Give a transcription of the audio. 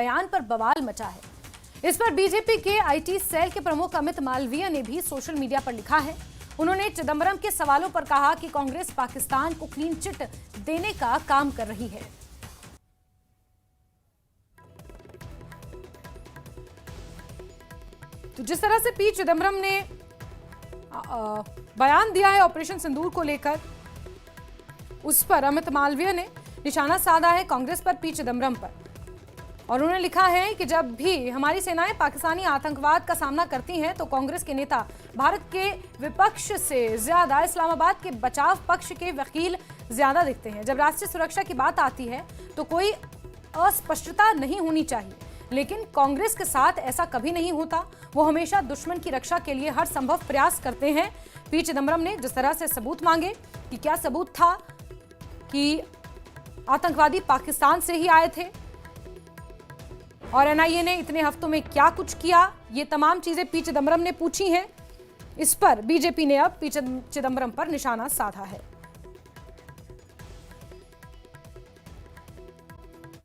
बयान पर बवाल मचा है। इस पर बीजेपी के आईटी सेल के प्रमुख अमित मालवीय ने भी सोशल मीडिया पर लिखा है। उन्होंने चिदंबरम के सवालों पर कहा कि कांग्रेस पाकिस्तान को क्लीन चिट देने का काम कर रही है। तो जिस तरह से पी चिदंबरम ने बयान दिया है ऑपरेशन सिंदूर को लेकर, उस पर अमित मालवीय ने निशाना साधा है कांग्रेस पर, पी चिदंबरम पर। और उन्होंने लिखा है कि जब भी हमारी सेनाएं पाकिस्तानी आतंकवाद का सामना करती हैं तो कांग्रेस के नेता भारत के विपक्ष से ज्यादा इस्लामाबाद के बचाव पक्ष के वकील ज्यादा दिखते हैं। जब राष्ट्रीय सुरक्षा की बात आती है तो कोई अस्पष्टता नहीं होनी चाहिए, लेकिन कांग्रेस के साथ ऐसा कभी नहीं होता। वो हमेशा दुश्मन की रक्षा के लिए हर संभव प्रयास करते हैं। पी चिदंबरम ने जिस तरह से सबूत मांगे कि क्या सबूत था कि आतंकवादी पाकिस्तान से ही आए थे और एनआईए ने इतने हफ्तों में क्या कुछ किया, ये तमाम चीजें पी चिदंबरम ने पूछी हैं। इस पर बीजेपी ने अब पी चिदंबरम पर निशाना साधा है।